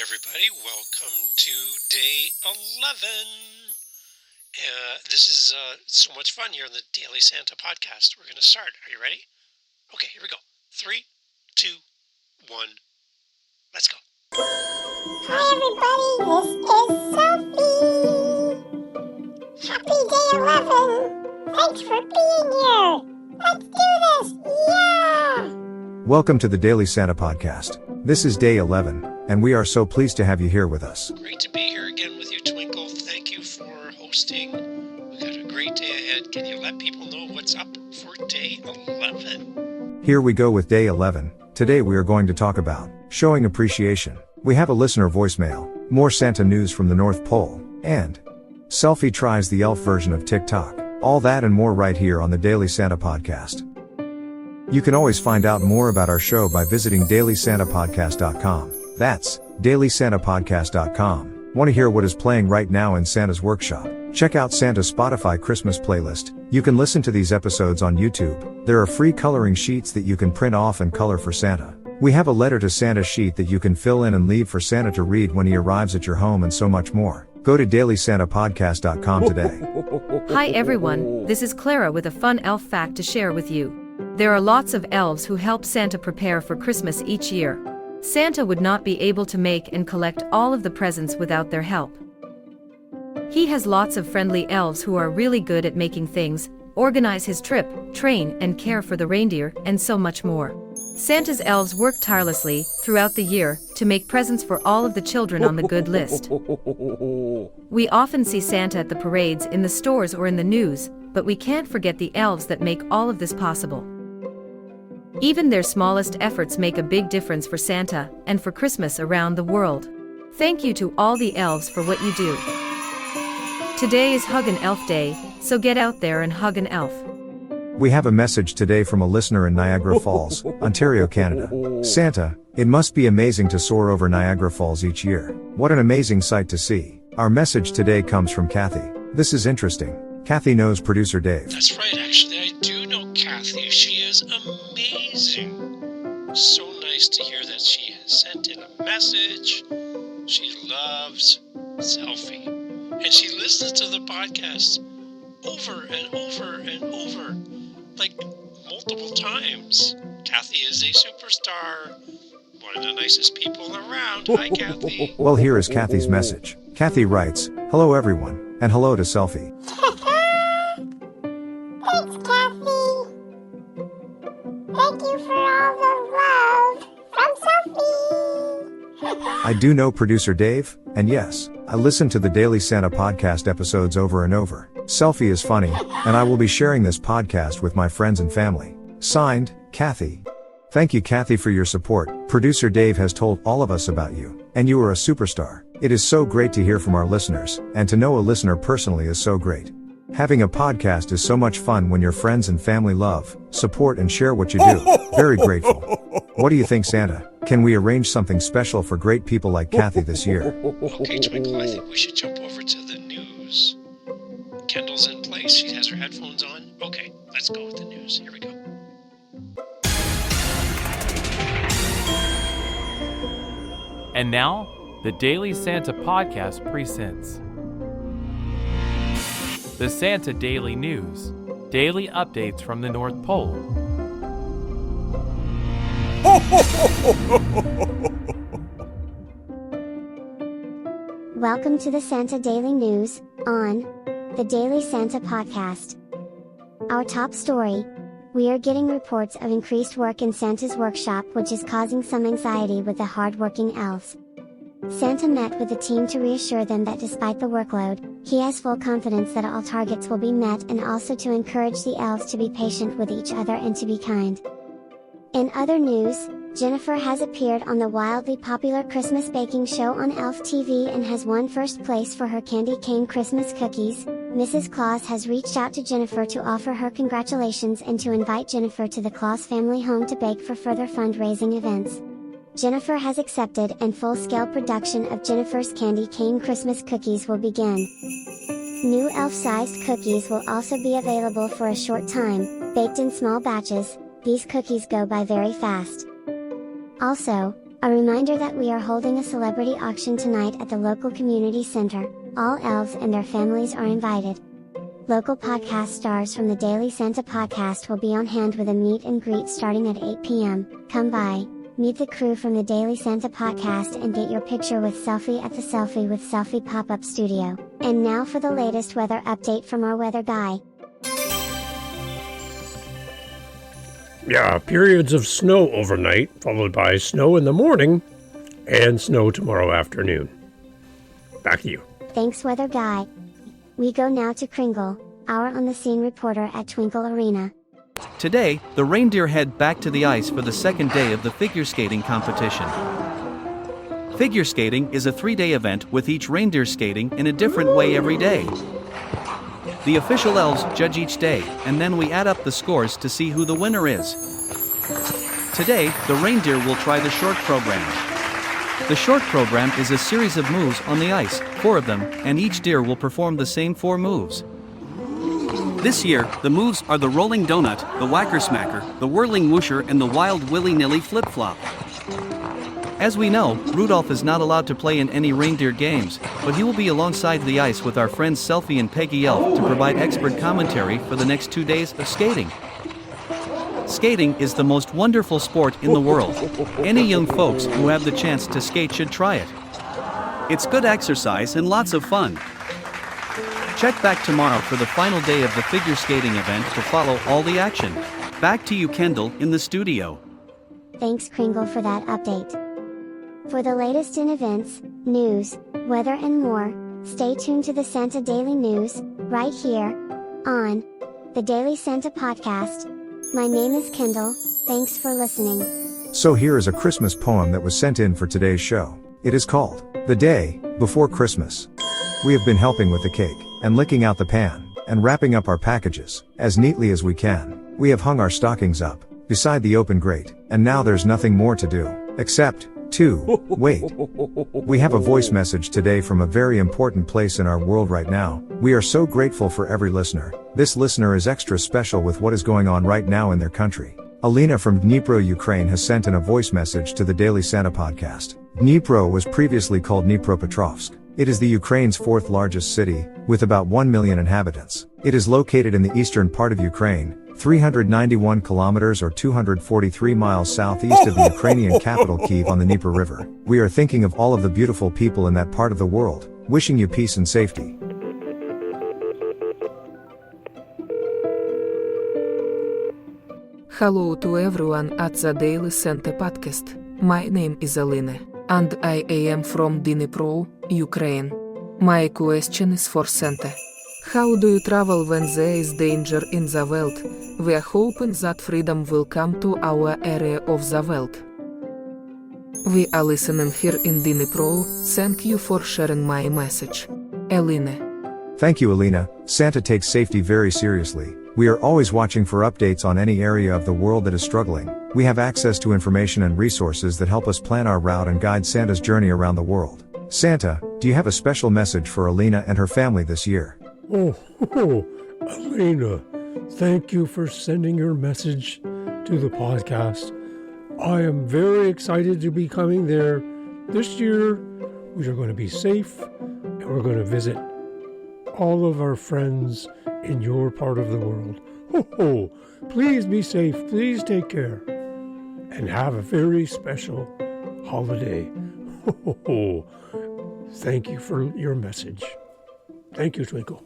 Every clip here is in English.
everybody. Welcome to day 11. This is so much fun here on the Daily Santa podcast. We're going to start. Are you ready? Okay, here we go. 3, 2, 1. Let's go. Hi everybody, this is Selfie. Happy day 11. Thanks for being here. Let's do this. Yeah! Welcome to the Daily Santa podcast. This is day 11, and we are so pleased to have you here with us. Great to be here again with you, Twinkle. Thank you for hosting. We've got a great day ahead. Can you let people know what's up for day 11? Here we go with day 11. Today we are going to talk about showing appreciation. We have a listener voicemail, more Santa news from the North Pole, and Selfie tries the elf version of Tik Tok. All that and more right here on the Daily Santa podcast. You can always find out more about our show by visiting dailysantapodcast.com. That's dailysantapodcast.com. Want to hear what is playing right now in Santa's workshop? Check out Santa's Spotify Christmas playlist. You can listen to these episodes on YouTube. There are free coloring sheets that you can print off and color for Santa. We have a letter to Santa sheet that you can fill in and leave for Santa to read when he arrives at your home, and so much more. Go to dailysantapodcast.com today. Hi everyone, this is Clara with a fun elf fact to share with you. There are lots of elves who help Santa prepare for Christmas each year. Santa would not be able to make and collect all of the presents without their help. He has lots of friendly elves who are really good at making things, organize his trip, train and care for the reindeer, and so much more. Santa's elves work tirelessly throughout the year to make presents for all of the children on the good list. We often see Santa at the parades, in the stores or in the news, but we can't forget the elves that make all of this possible. Even their smallest efforts make a big difference for Santa and for Christmas around the world. Thank you to all the elves for what you do. Today is Hug an Elf Day, so get out there and hug an elf. We have a message today from a listener in Niagara Falls, Ontario, Canada. Santa, it must be amazing to soar over Niagara Falls each year. What an amazing sight to see. Our message today comes from Kathy. This is interesting. Kathy knows producer Dave. That's right, actually, I do know Kathy. She is amazing. So nice to hear that she has sent in a message. She loves Selfie. And she listens to the podcast over and over and over, like multiple times. Kathy is a superstar. One of the nicest people around. Hi, Kathy. Well, here is Kathy's message. Kathy writes, "Hello everyone, and hello to Selfie. Thanks, Kathy. Thank you for all the love from Selfie. I do know producer Dave, and yes, I listen to the Daily Santa podcast episodes over and over. Selfie is funny, and I will be sharing this podcast with my friends and family. Signed, Kathy." Thank you, Kathy, for your support. Producer Dave has told all of us about you, and you are a superstar. It is so great to hear from our listeners, and to know a listener personally is so great. Having a podcast is so much fun when your friends and family love, support and share what you do. Very grateful. What do you think, Santa? Can we arrange something special for great people like Kathy this year? Okay, Twinkle, I think we should jump over to the news. Kendall's in place. She has her headphones on. Okay, let's go with the news. Here we go. And now, the Daily Santa podcast presents the Santa Daily News, daily updates from the North Pole. Welcome to the Santa Daily News, on the Daily Santa podcast. Our top story: we are getting reports of increased work in Santa's workshop, which is causing some anxiety with the hard-working elves. Santa met with the team to reassure them that despite the workload, he has full confidence that all targets will be met, and also to encourage the elves to be patient with each other and to be kind. In other news, Jennifer has appeared on the wildly popular Christmas baking show on Elf TV and has won first place for her candy cane Christmas cookies. Mrs. Claus has reached out to Jennifer to offer her congratulations and to invite Jennifer to the Claus family home to bake for further fundraising events. Jennifer has accepted, and full-scale production of Jennifer's candy cane Christmas cookies will begin. New elf-sized cookies will also be available for a short time, baked in small batches. These cookies go by very fast. Also, A reminder that we are holding a celebrity auction tonight at the local community center. All elves and their families are invited. Local podcast stars from the Daily Santa podcast will be on hand with a meet and greet starting at 8 p.m. Come by, meet the crew from the Daily Santa podcast and get your picture with Selfie at the Selfie with Selfie pop-up studio. And now for the latest weather update from our weather guy. Yeah, periods of snow overnight, followed by snow in the morning, and snow tomorrow afternoon. Back to you. Thanks, weather guy. We go now to Kringle, our on-the-scene reporter at Twinkle Arena. Today, the reindeer head back to the ice for the second day of the figure skating competition. Figure skating is a 3-day event with each reindeer skating in a different way every day. The official elves judge each day, and then we add up the scores to see who the winner is. Today, the reindeer will try the short program. The short program is a series of moves on the ice, 4 of them, and each deer will perform the same 4 moves. This year, the moves are the rolling donut, the whacker smacker, the whirling whoosher, and the wild willy-nilly flip-flop. As we know, Rudolph is not allowed to play in any reindeer games, but he will be alongside the ice with our friends Selfie and Peggy Elf to provide expert commentary for the next 2 days of skating. Skating is the most wonderful sport in the world. Any young folks who have the chance to skate should try it. It's good exercise and lots of fun. Check back tomorrow for the final day of the figure skating event to follow all the action. Back to you, Kendall, in the studio. Thanks, Kringle, for that update. For the latest in events, news, weather and more, stay tuned to the Santa Daily News, right here, on the Daily Santa Podcast. My name is Kendall, thanks for listening. So here is a Christmas poem that was sent in for today's show. It is called, The Day Before Christmas. We have been helping with the cake, and licking out the pan, and wrapping up our packages, as neatly as we can. We have hung our stockings up, beside the open grate, and now there's nothing more to do, except wait. We have a voice message today from a very important place in our world right now. We are so grateful for every listener. This listener is extra special with what is going on right now in their country. Alina from Dnipro, Ukraine has sent in a voice message to the Daily Santa podcast. Dnipro was previously called Dnipropetrovsk. It is the Ukraine's 4th largest city, with about 1 million inhabitants. It is located in the eastern part of Ukraine, 391 kilometers or 243 miles southeast of the Ukrainian capital Kyiv on the Dnieper River. We are thinking of all of the beautiful people in that part of the world, wishing you peace and safety. Hello to everyone at the Daily Santa podcast. My name is Alina, and I am from Dnipro, Ukraine. My question is for Santa. How do you travel when there is danger in the world? We are hoping that freedom will come to our area of the world. We are listening here in Dnipro. Thank you for sharing my message. Alina. Thank you, Alina. Santa takes safety very seriously. We are always watching for updates on any area of the world that is struggling. We have access to information and resources that help us plan our route and guide Santa's journey around the world. Santa, do you have a special message for Alina and her family this year? Alina, thank you for sending your message to the podcast. I am very excited to be coming there this year. We are going to be safe, and we're going to visit all of our friends in your part of the world. Please be safe, please take care, and have a very special holiday. Thank you for your message. Thank you, Twinkle.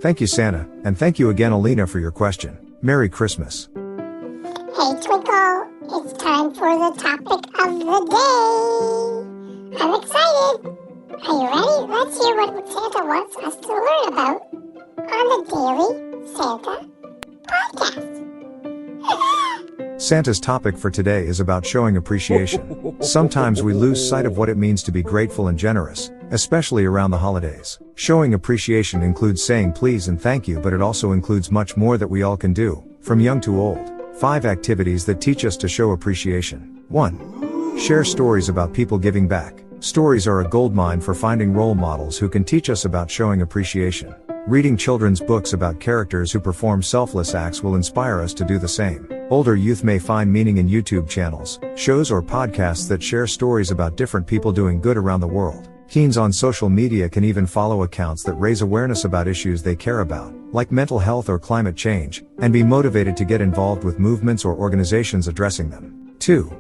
Thank you, Santa, and thank you again, Alina, for your question. Merry Christmas. Hey, Twinkle, it's time for the topic of the day. I'm excited. Are you ready? Let's hear what Santa wants us to learn about on the Daily Santa podcast. Santa's topic for today is about showing appreciation. Sometimes we lose sight of what it means to be grateful and generous, especially around the holidays. Showing appreciation includes saying please and thank you, but it also includes much more that we all can do, from young to old. 5 activities that teach us to show appreciation. 1. Share stories about people giving back. Stories are a goldmine for finding role models who can teach us about showing appreciation. Reading children's books about characters who perform selfless acts will inspire us to do the same. Older youth may find meaning in YouTube channels, shows or podcasts that share stories about different people doing good around the world. Teens on social media can even follow accounts that raise awareness about issues they care about, like mental health or climate change, and be motivated to get involved with movements or organizations addressing them. 2.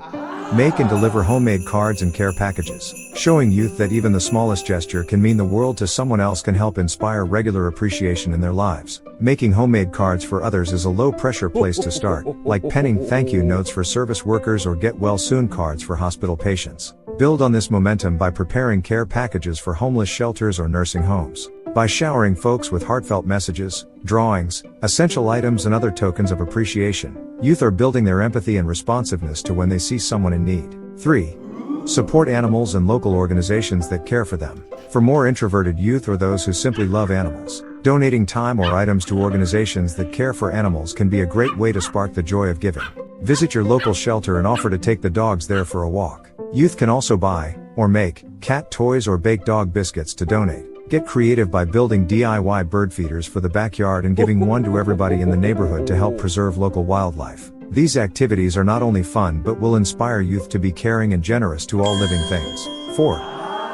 Make and deliver homemade cards and care packages. Showing youth that even the smallest gesture can mean the world to someone else can help inspire regular appreciation in their lives. Making homemade cards for others is a low-pressure place to start, like penning thank you notes for service workers or get well soon cards for hospital patients. Build on this momentum by preparing care packages for homeless shelters or nursing homes. By showering folks with heartfelt messages, drawings, essential items and other tokens of appreciation, youth are building their empathy and responsiveness to when they see someone in need. 3. Support animals and local organizations that care for them. For more introverted youth or those who simply love animals, donating time or items to organizations that care for animals can be a great way to spark the joy of giving. Visit your local shelter and offer to take the dogs there for a walk. Youth can also buy, or make, cat toys or bake dog biscuits to donate. Get creative by building DIY bird feeders for the backyard and giving one to everybody in the neighborhood to help preserve local wildlife. These activities are not only fun but will inspire youth to be caring and generous to all living things. 4.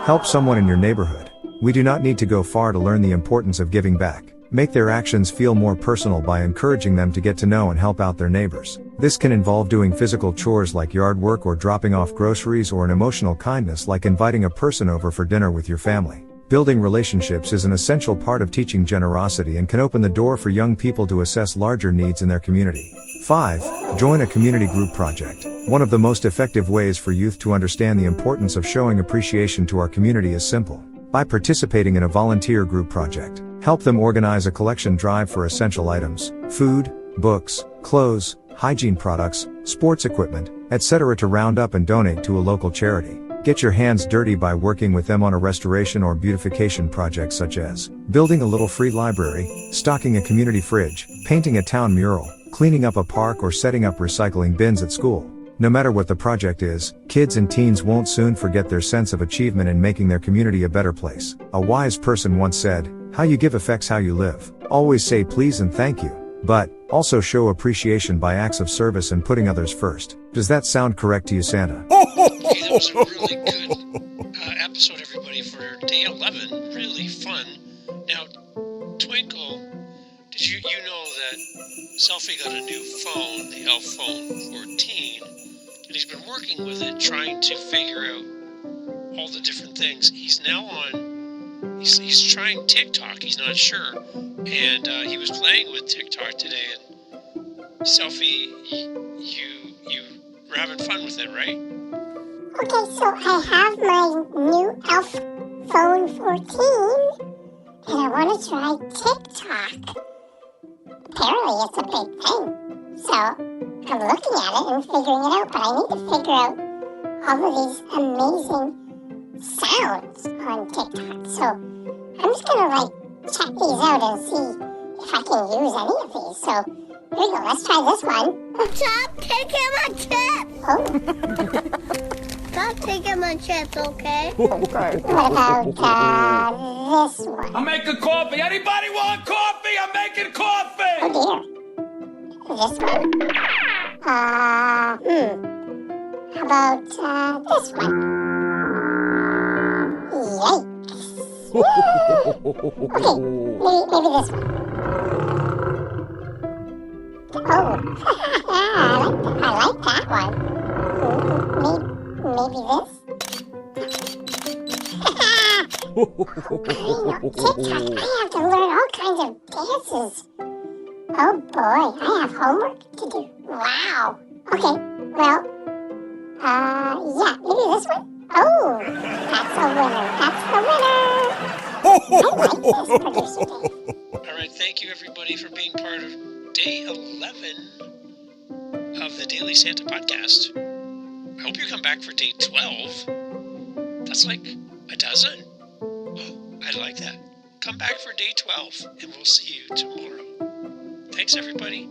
Help someone in your neighborhood. We do not need to go far to learn the importance of giving back. Make their actions feel more personal by encouraging them to get to know and help out their neighbors. This can involve doing physical chores like yard work or dropping off groceries, or an emotional kindness like inviting a person over for dinner with your family. Building relationships is an essential part of teaching generosity and can open the door for young people to assess larger needs in their community. 5. Join a community group project. One of the most effective ways for youth to understand the importance of showing appreciation to our community is simple. By participating in a volunteer group project, help them organize a collection drive for essential items, food, books, clothes, hygiene products, sports equipment, etc. to round up and donate to a local charity. Get your hands dirty by working with them on a restoration or beautification project, such as building a little free library, stocking a community fridge, painting a town mural, cleaning up a park, or setting up recycling bins at school. No matter what the project is, kids and teens won't soon forget their sense of achievement in making their community a better place. A wise person once said, "How you give affects how you live." Always say please and thank you, but also show appreciation by acts of service and putting others first. Does that sound correct to you, Santa? Okay, that was a really good episode, everybody, for day 11. Really fun. Now, Twinkle, did you know that Selfie got a new phone, the Elf Phone 14, and he's been working with it, trying to figure out all the different things. He's now on, he's trying TikTok, he's not sure, and he was playing with TikTok today, and Selfie, you were having fun with it, right? Okay, so I have my new Elf Phone 14, and I want to try TikTok. Apparently it's a big thing, so I'm looking at it and figuring it out, but I need to figure out all of these amazing sounds on TikTok. So I'm just gonna check these out and see if I can use any of these. So here we go, let's try this one. Stop taking my chips! Oh. Stop taking my chips, okay? Okay. What about this one? I'm making coffee. Anybody want coffee? I'm making coffee! Oh dear. This one. How about this one? Yikes. Okay, maybe this one. Oh, I like that one. Maybe this? TikTok, I have to learn all kinds of dances. Oh boy, I have homework to do. Wow. Okay, well, yeah, maybe this one? Oh, that's a winner. That's the winner. I like this, Producer Dave. All right, thank you everybody for being part of day 11 of the Daily Santa podcast. I hope you come back for day 12. That's like a dozen. Oh, I like that. Come back for day 12, and we'll see you tomorrow. Thanks, everybody.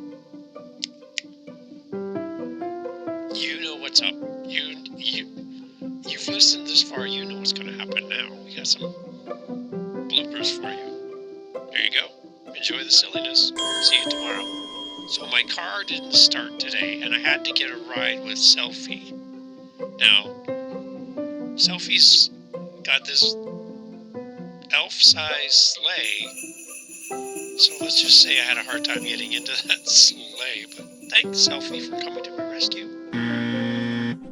You know what's up. You've listened this far. You know what's going to happen now. We got some bloopers for you. There you go. Enjoy the silliness. See you tomorrow. So my car didn't start today, and I had to get a ride with Selfie. Now, Selfie's got this elf-sized sleigh, so let's just say I had a hard time getting into that sleigh, but thanks, Selfie, for coming to my rescue.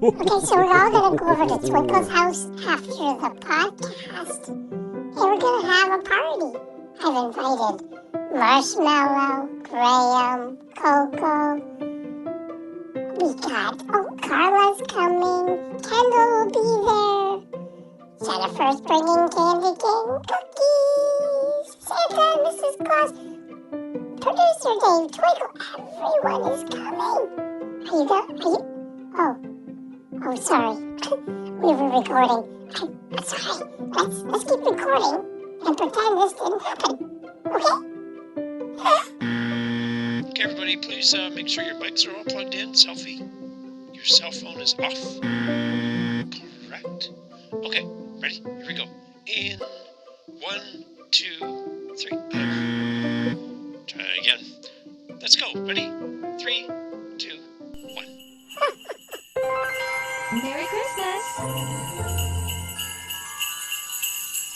Okay, so we're all going to go over to Twinkle's house after the podcast, and we're going to have a party. I've invited Marshmallow, Graham, Coco. We got, Carla's coming, Kendall will be there, Jennifer's bringing candy cane cookies, Santa and Mrs. Claus, Producer Dave, Twinkle, everyone is coming. Are you there? Oh, sorry. We were recording. I'm sorry. Let's keep recording and pretend this didn't happen. Okay? Okay, everybody, please make sure your mics are all plugged in. Selfie, your cell phone is off. Correct. Okay, ready? Here we go. In 1, 2, 3. Try again. Let's go. Ready? 3, 2, 1. Merry Christmas!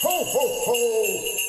Ho, ho, ho!